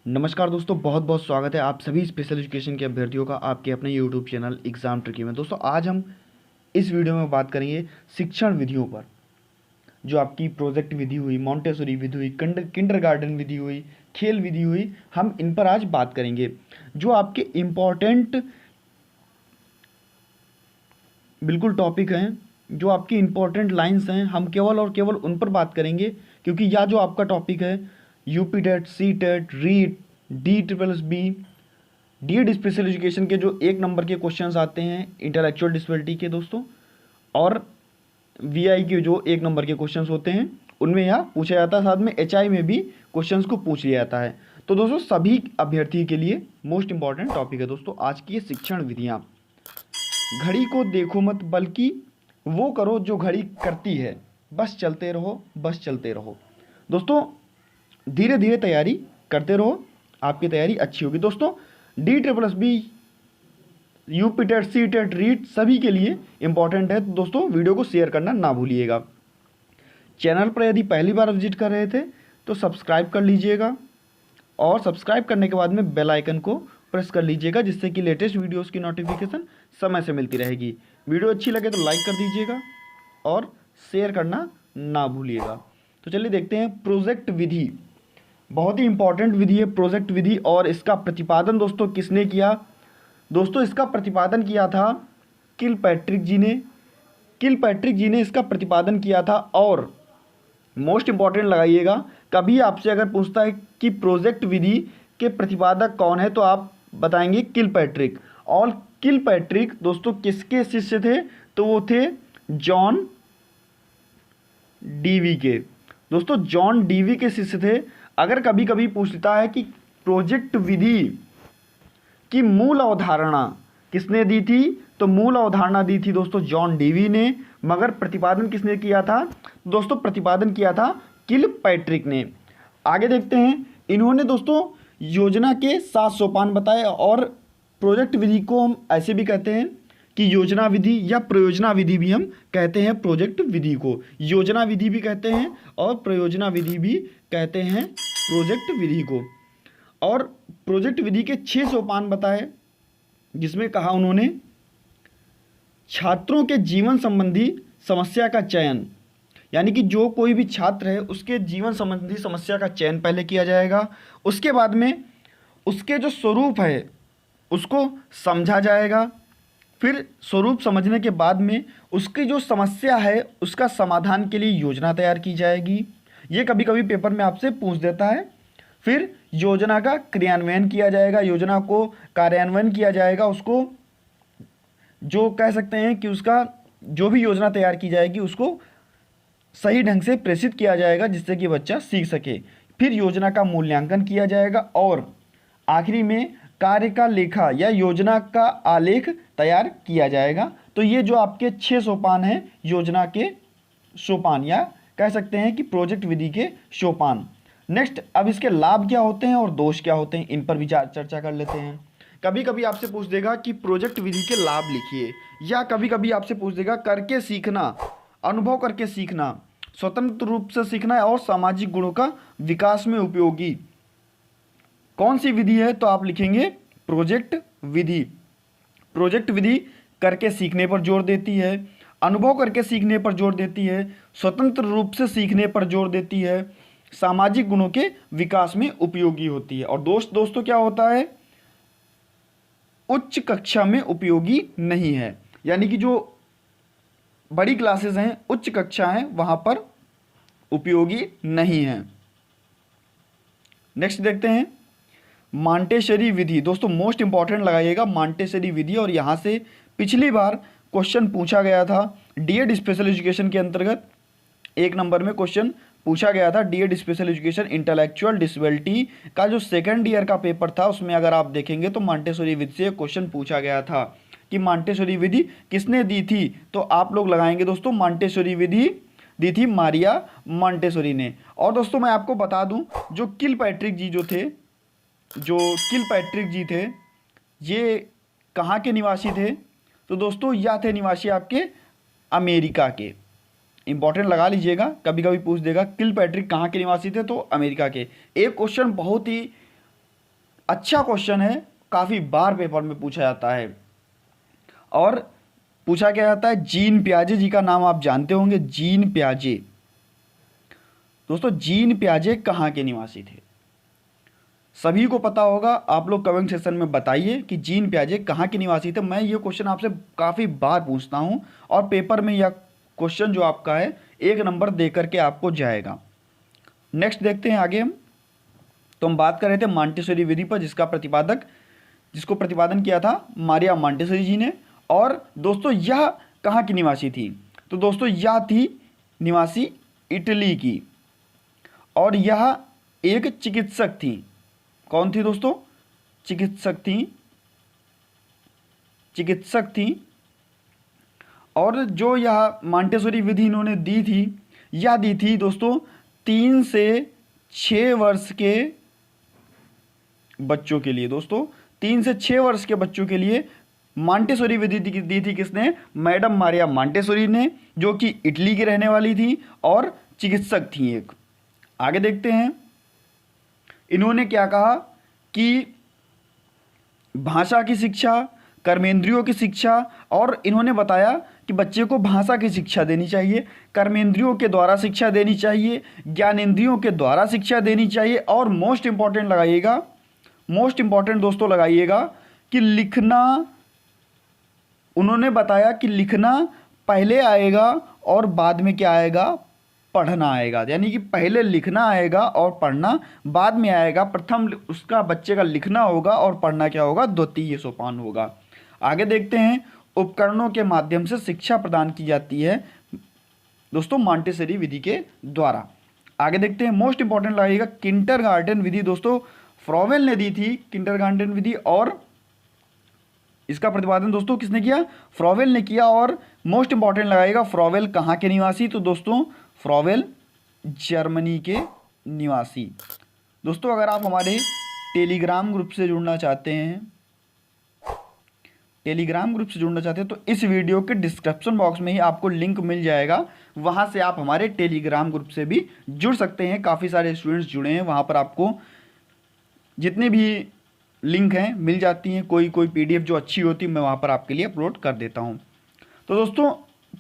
नमस्कार दोस्तों, बहुत बहुत स्वागत है आप सभी स्पेशल एजुकेशन के अभ्यर्थियों का आपके अपने यूट्यूब चैनल एग्ज़ाम ट्रिकी में। दोस्तों आज हम इस वीडियो में बात करेंगे शिक्षण विधियों पर। जो आपकी प्रोजेक्ट विधि हुई, मॉन्टेसरी विधि हुई, किंडरगार्टन विधि हुई, खेल विधि हुई, हम इन पर आज बात करेंगे। जो आपके इम्पॉर्टेंट बिल्कुल टॉपिक हैं, जो आपकी इम्पॉर्टेंट लाइंस हैं, हम केवल और केवल उन पर बात करेंगे। क्योंकि यह जो आपका टॉपिक है UP TET, C TET, REET, D triple S B, DEd special education के जो 1 नंबर के क्वेश्चंस आते हैं इंटेलेक्चुअल डिसेबिलिटी के दोस्तों, और वीआई के जो 1 नंबर के क्वेश्चंस होते हैं उनमें यह पूछा जाता है। साथ में एचआई में भी क्वेश्चंस को पूछ लिया जाता है। तो दोस्तों सभी अभ्यर्थी के लिए मोस्ट इंपॉर्टेंट टॉपिक है दोस्तों आज की ये शिक्षण विधियाँ। घड़ी को देखो मत, बल्कि वो करो जो घड़ी करती है, बस चलते रहो, बस चलते रहो। दोस्तों धीरे धीरे तैयारी करते रहो, आपकी तैयारी अच्छी होगी। दोस्तों D triple S B, UP TET, C TET, REET सभी के लिए इंपॉर्टेंट है। तो दोस्तों वीडियो को शेयर करना ना भूलिएगा। चैनल पर यदि पहली बार विजिट कर रहे थे तो सब्सक्राइब कर लीजिएगा, और सब्सक्राइब करने के बाद में बेल आइकन को प्रेस कर लीजिएगा, जिससे कि लेटेस्ट वीडियोस की नोटिफिकेशन समय से मिलती रहेगी। वीडियो अच्छी लगे तो लाइक कर दीजिएगा और शेयर करना ना भूलिएगा। तो चलिए देखते हैं प्रोजेक्ट विधि। बहुत ही इंपॉर्टेंट विधि है प्रोजेक्ट विधि, और इसका प्रतिपादन दोस्तों किसने किया? दोस्तों इसका प्रतिपादन किया था किलपैट्रिक जी ने। किलपैट्रिक जी ने इसका प्रतिपादन किया था। और मोस्ट इंपॉर्टेंट लगाइएगा, कभी आपसे अगर पूछता है कि प्रोजेक्ट विधि के प्रतिपादक कौन है तो आप बताएंगे किलपैट्रिक। और किलपैट्रिक दोस्तों किसके शिष्य थे? तो वो थे जॉन डीवी के। दोस्तों जॉन डीवी के शिष्य थे। अगर कभी कभी पूछता है कि प्रोजेक्ट विधि की मूल अवधारणा किसने दी थी, तो मूल अवधारणा दी थी दोस्तों जॉन डीवी ने। मगर प्रतिपादन किसने किया था? दोस्तों प्रतिपादन किया था किलपैट्रिक ने। आगे देखते हैं। इन्होंने दोस्तों योजना के 7 सोपान बताए। और प्रोजेक्ट विधि को हम ऐसे भी कहते हैं कि योजना विधि या प्रयोजना विधि भी हम कहते हैं। प्रोजेक्ट विधि को योजना विधि भी कहते हैं और प्रयोजना विधि भी कहते हैं प्रोजेक्ट विधि को। और प्रोजेक्ट विधि के 6 सोपान बताए, जिसमें कहा उन्होंने छात्रों के जीवन संबंधी समस्या का चयन, यानी कि जो कोई भी छात्र है उसके जीवन संबंधी समस्या का चयन पहले किया जाएगा। उसके बाद में उसके जो स्वरूप है उसको समझा जाएगा। फिर स्वरूप समझने के बाद में उसकी जो समस्या है उसका समाधान के लिए योजना तैयार की जाएगी। ये कभी कभी पेपर में आपसे पूछ देता है। फिर योजना का क्रियान्वयन किया जाएगा, योजना को कार्यान्वयन किया जाएगा। उसको जो कह सकते हैं कि उसका जो भी योजना तैयार की जाएगी उसको सही ढंग से प्रेषित किया जाएगा, जिससे कि बच्चा सीख सके। फिर योजना का मूल्यांकन किया जाएगा और आखिरी में कार्य का लेखा या योजना का आलेख तैयार किया जाएगा। तो ये जो आपके 6 सोपान हैं योजना के सोपान, या कह सकते हैं कि प्रोजेक्ट विधि के सोपान। नेक्स्ट, अब इसके लाभ क्या होते हैं और दोष क्या होते हैं, इन पर भी चर्चा कर लेते हैं। कभी कभी आपसे पूछ देगा कि प्रोजेक्ट विधि के लाभ लिखिए, या कभी कभी आपसे पूछ देगा करके सीखना, अनुभव करके सीखना, स्वतंत्र रूप से सीखना और सामाजिक गुणों का विकास में उपयोगी कौन सी विधि है? तो आप लिखेंगे प्रोजेक्ट विधि। प्रोजेक्ट विधि करके सीखने पर जोर देती है, अनुभव करके सीखने पर जोर देती है, स्वतंत्र रूप से सीखने पर जोर देती है, सामाजिक गुणों के विकास में उपयोगी होती है। और दोस्तों क्या होता है? उच्च कक्षा में उपयोगी नहीं है, यानी कि जो बड़ी क्लासेस हैं, उच्च कक्षा हैं, वहां पर उपयोगी नहीं है। नेक्स्ट देखते हैं मॉन्टेसरी विधि। दोस्तों मोस्ट इंपॉर्टेंट लगाइएगा मॉन्टेसरी विधि। और यहाँ से पिछली बार क्वेश्चन पूछा गया था डीएड स्पेशल एजुकेशन के अंतर्गत। 1 नंबर में क्वेश्चन पूछा गया था DEd special education intellectual disability का जो 2nd ईयर का पेपर था, उसमें अगर आप देखेंगे तो मॉन्टेसरी विधि से क्वेश्चन पूछा गया था कि मॉन्टेसरी विधि किसने दी थी। तो आप लोग लगाएंगे दोस्तों मॉन्टेसरी विधि दी थी मारिया मॉन्टेसरी ने। और दोस्तों मैं आपको बता दूं, जो किलपैट्रिक जी थे, ये कहाँ के निवासी थे? तो दोस्तों यह थे निवासी आपके अमेरिका के। इंपॉर्टेंट लगा लीजिएगा, कभी कभी पूछ देगा किलपैट्रिक कहाँ के निवासी थे, तो अमेरिका के। एक क्वेश्चन बहुत ही अच्छा क्वेश्चन है, काफ़ी बार पेपर में पूछा जाता है। और पूछा क्या जाता है, जीन पियाजे जी का नाम आप जानते होंगे, जीन पियाजे। दोस्तों जीन पियाजे कहाँ के निवासी थे? सभी को पता होगा, आप लोग कमेंट सेक्शन में बताइए कि जीन पियाजे कहाँ के निवासी थे। मैं ये क्वेश्चन आपसे काफ़ी बार पूछता हूँ और पेपर में यह क्वेश्चन जो आपका है 1 नंबर दे करके आपको जाएगा। नेक्स्ट देखते हैं आगे हम। तो हम बात कर रहे थे मॉन्टेसरी विधि पर, जिसको प्रतिपादन किया था मारिया मॉन्टेसरी जी ने। और दोस्तों यह कहाँ की निवासी थी? तो दोस्तों यह थी निवासी इटली की, और यह एक चिकित्सक थी। कौन थी दोस्तों? चिकित्सक थी। और जो यह मॉन्टेसरी विधि इन्होंने दी थी, यह दी थी दोस्तों 3 से 6 वर्ष के बच्चों के लिए। दोस्तों 3 से 6 वर्ष के बच्चों के लिए मॉन्टेसरी विधि दी थी किसने? मैडम मारिया मॉन्टेसरी ने, जो कि इटली की रहने वाली थी और चिकित्सक थी एक। आगे देखते हैं, इन्होंने क्या कहा कि भाषा की शिक्षा, कर्मेंद्रियों की शिक्षा, और इन्होंने बताया कि बच्चे को भाषा की शिक्षा देनी चाहिए, कर्मेंद्रियों के द्वारा शिक्षा देनी चाहिए, ज्ञानेंद्रियों के द्वारा शिक्षा देनी चाहिए, और मोस्ट इंपॉर्टेंट दोस्तों लगाइएगा कि लिखना, उन्होंने बताया कि लिखना पहले आएगा और बाद में क्या आएगा? पढ़ना आएगा। यानी कि पहले लिखना आएगा और पढ़ना बाद में आएगा। प्रथम उसका बच्चे का लिखना होगा और पढ़ना क्या होगा? द्वितीय सोपान होगा। आगे देखते हैं, उपकरणों के माध्यम से शिक्षा प्रदान की जाती है दोस्तों मॉन्टेसरी विधि के द्वारा। आगे देखते हैं, मोस्ट इंपॉर्टेंट लगेगा किंडरगार्टन विधि। दोस्तों फ्रॉवेल ने दी थी किंडरगार्टन विधि, और इसका प्रतिपादन दोस्तों किसने किया? फ्रॉवेल ने किया। और मोस्ट इंपॉर्टेंट लगाएगा फ्रॉवेल कहाँ के निवासी? तो दोस्तों फ्रॉवेल जर्मनी के निवासी। दोस्तों अगर आप हमारे टेलीग्राम ग्रुप से जुड़ना चाहते हैं, तो इस वीडियो के डिस्क्रिप्शन बॉक्स में ही आपको लिंक मिल जाएगा। वहां से आप हमारे टेलीग्राम ग्रुप से भी जुड़ सकते हैं। काफ़ी सारे स्टूडेंट्स जुड़े हैं, वहां पर आपको जितने भी लिंक हैं मिल जाती हैं। कोई PDF जो अच्छी होती है मैं वहाँ पर आपके लिए अपलोड कर देता हूँ। तो दोस्तों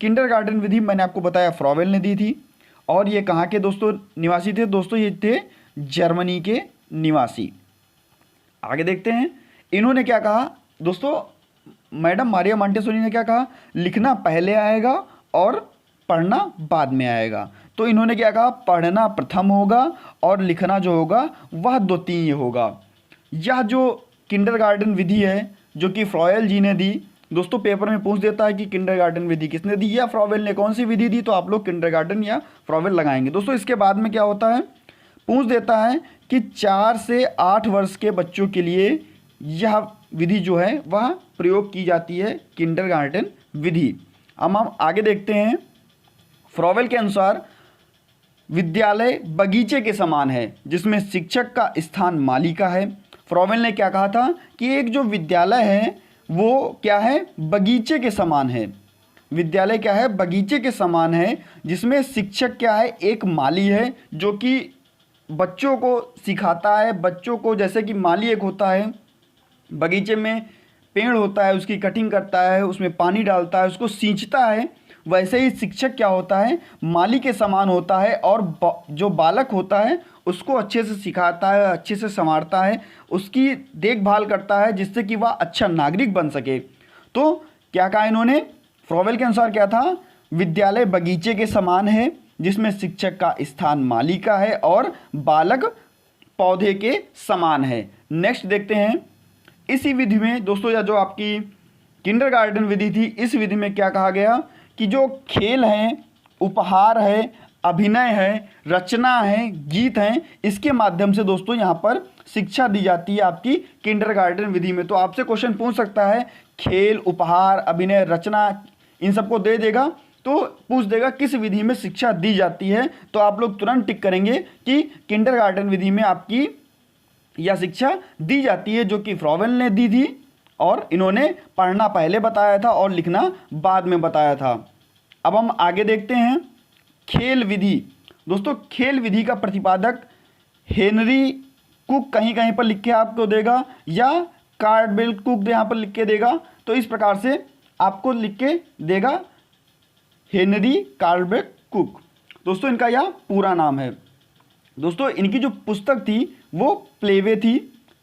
किंडरगार्टन विधि मैंने आपको बताया फ्रॉवेल ने दी थी, और ये कहाँ के दोस्तों निवासी थे? दोस्तों ये थे जर्मनी के निवासी। आगे देखते हैं, इन्होंने क्या कहा दोस्तों? मैडम मारिया मॉन्टेसरी ने क्या कहा? लिखना पहले आएगा और पढ़ना बाद में आएगा। तो इन्होंने क्या कहा? पढ़ना प्रथम होगा और लिखना जो होगा वह द्वितीय होगा। यह जो किंडरगार्टन विधि है जो कि फ्रॉवेल जी ने दी, दोस्तों पेपर में पूछ देता है कि किंडरगार्टन विधि किसने दी या फ्रॉवेल ने, कौन सी विधि दी? तो आप लोग किंडरगार्टन या फ्रॉवेल लगाएंगे। दोस्तों इसके बाद में क्या होता है? पूछ देता है कि 4 से 8 वर्ष के बच्चों के लिए यह विधि जो है वह प्रयोग की जाती है, किंडरगार्टन विधि। अब हम आगे देखते हैं, फ्रॉवेल के अनुसार विद्यालय बगीचे के समान है जिसमें शिक्षक का स्थान माली का है। फ्रॉवेल ने क्या कहा था कि एक जो विद्यालय है वो क्या है? बगीचे के समान है। विद्यालय क्या है? बगीचे के समान है, जिसमें शिक्षक क्या है? एक माली है, जो कि बच्चों को सिखाता है। बच्चों को, जैसे कि माली एक होता है, बगीचे में पेड़ होता है, उसकी कटिंग करता है, उसमें पानी डालता है, उसको सींचता है, वैसे ही शिक्षक क्या होता है? माली के समान होता है, और जो बालक होता है उसको अच्छे से सिखाता है, अच्छे से संवारता है, उसकी देखभाल करता है, जिससे कि वह अच्छा नागरिक बन सके। तो क्या कहा इन्होंने? फ्रॉवेल के अनुसार क्या था? विद्यालय बगीचे के समान है जिसमें शिक्षक का स्थान माली का है और बालक पौधे के समान है। नेक्स्ट देखते हैं, इसी विधि में दोस्तों, या जो आपकी किंडरगार्टन विधि थी, इस विधि में क्या कहा गया कि जो खेल हैं, उपहार है, अभिनय है, रचना है, गीत हैं, इसके माध्यम से दोस्तों यहाँ पर शिक्षा दी जाती है आपकी किंडरगार्टन विधि में। तो आपसे क्वेश्चन पूछ सकता है, खेल, उपहार, अभिनय, रचना, इन सबको दे देगा तो पूछ देगा किस विधि में शिक्षा दी जाती है। तो आप लोग तुरंत टिक करेंगे कि किंडरगार्टन विधि में आपकी यह शिक्षा दी जाती है, जो कि फ्रॉवेल ने दी थी, और इन्होंने पढ़ना पहले बताया था और लिखना बाद में बताया था। अब हम आगे देखते हैं, खेल विधि। दोस्तों खेल विधि का प्रतिपादक हेनरी कुक कहीं कहीं पर लिख के आपको देगा, या कार्डवेल कुक यहाँ पर लिख के देगा। तो इस प्रकार से आपको लिख के देगा हेनरी कार्डवेल कुक। दोस्तों इनका यह पूरा नाम है। दोस्तों इनकी जो पुस्तक थी वो प्लेवे थी,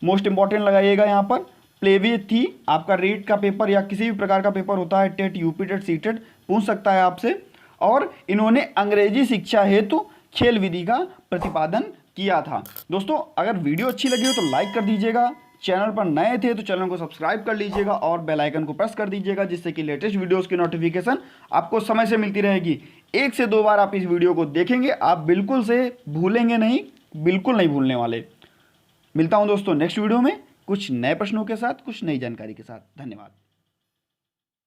मोस्ट इंपॉर्टेंट लगाइएगा यहाँ पर, प्लेवे थी। आपका रीट का पेपर या किसी भी प्रकार का पेपर होता है, TET, UP TET, C TET, पूछ सकता है आपसे। और इन्होंने अंग्रेजी शिक्षा हेतु खेल विधि का प्रतिपादन किया था। दोस्तों अगर वीडियो अच्छी लगी हो तो लाइक कर दीजिएगा, चैनल पर नए थे तो चैनल को सब्सक्राइब कर लीजिएगा और बेल आइकन को प्रेस कर दीजिएगा, जिससे कि लेटेस्ट वीडियोस की नोटिफिकेशन आपको समय से मिलती रहेगी। 1 से 2 बार आप इस वीडियो को देखेंगे, आप बिल्कुल से भूलेंगे नहीं, बिल्कुल नहीं भूलने वाले। मिलता हूं दोस्तों नेक्स्ट वीडियो में कुछ नए प्रश्नों के साथ, कुछ नई जानकारी के साथ। धन्यवाद।